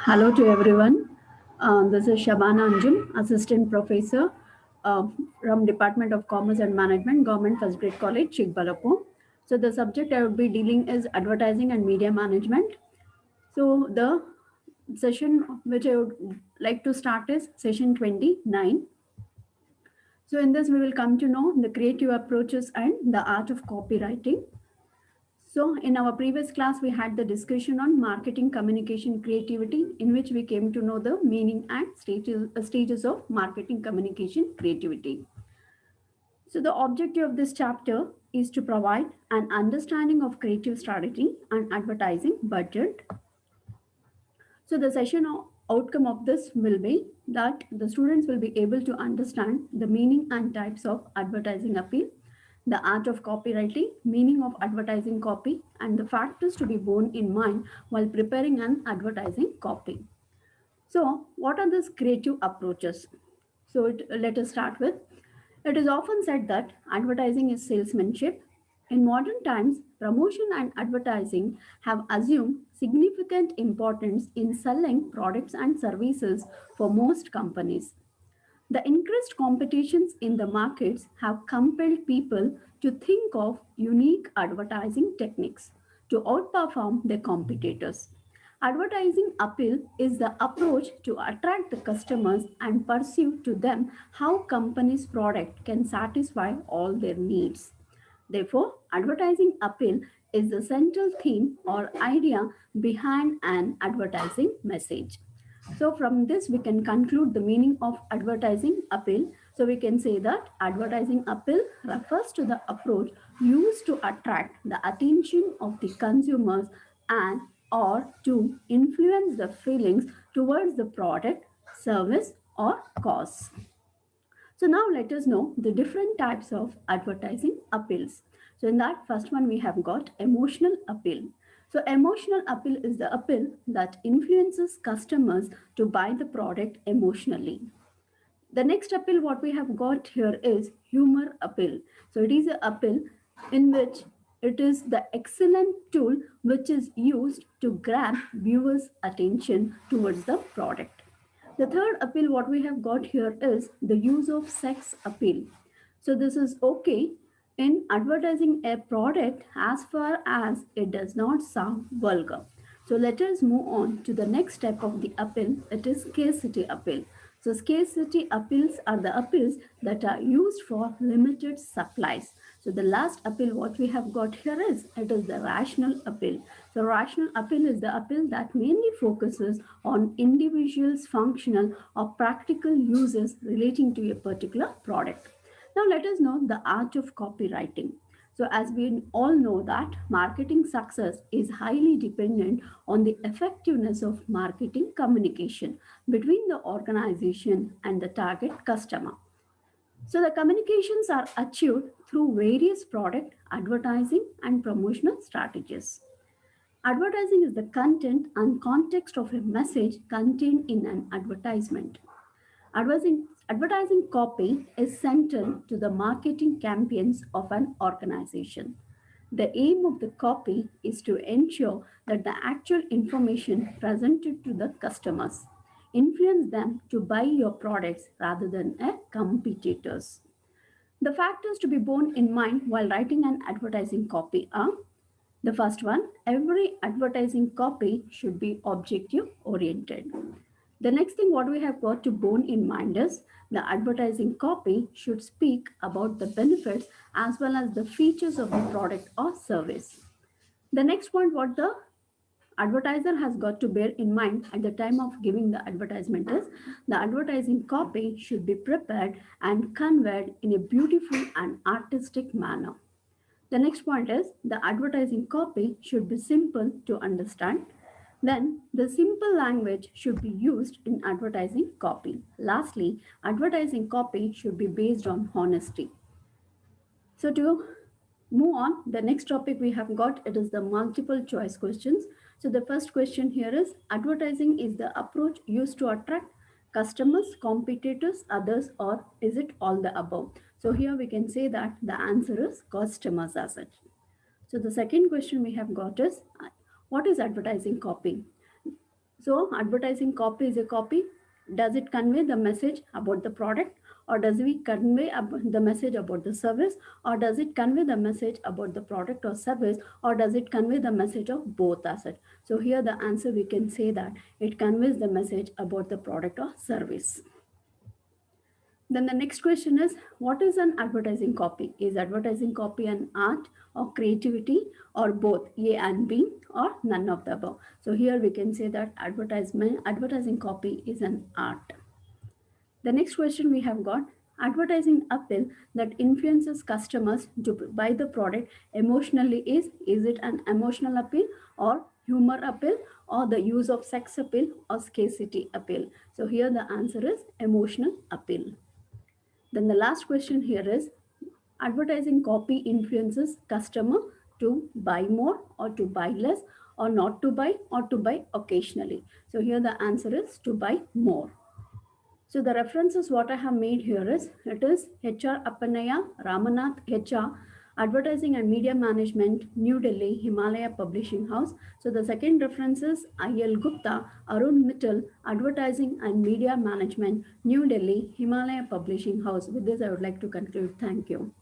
Hello to everyone. This is Shabana Anjum, Assistant Professor uh, from Department of Commerce and Management, Government First Grade College, Chikbalapur. So the subject I would be dealing is advertising and media management. So the session which I would like to start is session 29. So in this we will come to know the creative approaches and the art of copywriting. So, in our previous class, we had the discussion on marketing, communication, creativity, in which we came to know the meaning and stages of marketing, communication, creativity. So, the objective of this chapter is to provide an understanding of creative strategy and advertising budget. So, the outcome of this will be that the students will be able to understand the meaning and types of advertising appeal, the art of copywriting, meaning of advertising copy, and the factors to be borne in mind while preparing an advertising copy. So, what are these creative approaches? Let us start with it is often said that advertising is salesmanship. In modern times, promotion and advertising have assumed significant importance in selling products and services for most companies. The increased competitions in the markets have compelled people to think of unique advertising techniques to outperform their competitors. Advertising appeal is the approach to attract the customers and pursue to them how company's product can satisfy all their needs. Therefore, advertising appeal is the central theme or idea behind an advertising message. So, from this, we can conclude the meaning of advertising appeal. So, we can say that advertising appeal refers to the approach used to attract the attention of the consumers and or to influence the feelings towards the product, service, or cause. So now let us know the different types of advertising appeals. So in that first one we have got emotional appeal. So emotional appeal is the appeal that influences customers to buy the product emotionally. The next appeal what we have got here is humor appeal. So it is an appeal in which it is the excellent tool which is used to grab viewers' attention towards the product. The third appeal, what we have got here is the use of sex appeal. So, this is okay in advertising a product as far as it does not sound vulgar. So, let us move on to the next step of the appeal, it is scarcity appeal. So, scarcity appeals are the appeals that are used for limited supplies. So the last appeal what we have got here is it is the rational appeal. So rational appeal is the appeal that mainly focuses on individuals' functional or practical uses relating to a particular product. Now let us know the art of copywriting. So as we all know that marketing success is highly dependent on the effectiveness of marketing communication between the organization and the target customer. So the communications are achieved through various product advertising and promotional strategies. Advertising is the content and context of a message contained in an advertisement. Advertising copy is central to the marketing campaigns of an organization. The aim of the copy is to ensure that the actual information presented to the customers influence them to buy your products rather than a competitors. The factors to be borne in mind while writing an advertising copy are the first one, every advertising copy should be objective oriented. The next thing what we have got to bear in mind is the advertising copy should speak about the benefits as well as the features of the product or service. The next point what the advertiser has got to bear in mind at the time of giving the advertisement is the advertising copy should be prepared and conveyed in a beautiful and artistic manner. The next point is the advertising copy should be simple to understand. Then the simple language should be used in advertising copy. Lastly, advertising copy should be based on honesty. So to move on, the next topic we have got it is the multiple choice questions. So the first question here is advertising is the approach used to attract customers, competitors, others, or is it all the above? So here we can say that the answer is customers as such. So the second question we have got is What is advertising copy? So advertising copy is a copy. Does it convey the message about the product, or does it convey the message about the service, or does it convey the message about the product or service, or does it convey the message of both assets? So here the answer we can say that it conveys the message about the product or service. Then the next question is, what is an advertising copy? Is advertising copy an art or creativity, or both A and B, or none of the above? So here we can say that advertising copy is an art. The next question we have got, advertising appeal that influences customers to buy the product emotionally is it an emotional appeal, or humor appeal, or the use of sex appeal, or scarcity appeal? So here the answer is emotional appeal. Then the last question here is, advertising copy influences customer to buy more or to buy less, or not to buy or to buy occasionally? So here the answer is to buy more. So the references what I have made here is, it is HR Appannaya Ramanath HR, Advertising and Media Management, New Delhi, Himalaya Publishing House. So the second reference is IL Gupta, Arun Mittal, Advertising and Media Management, New Delhi, Himalaya Publishing House. With this, I would like to conclude. Thank you.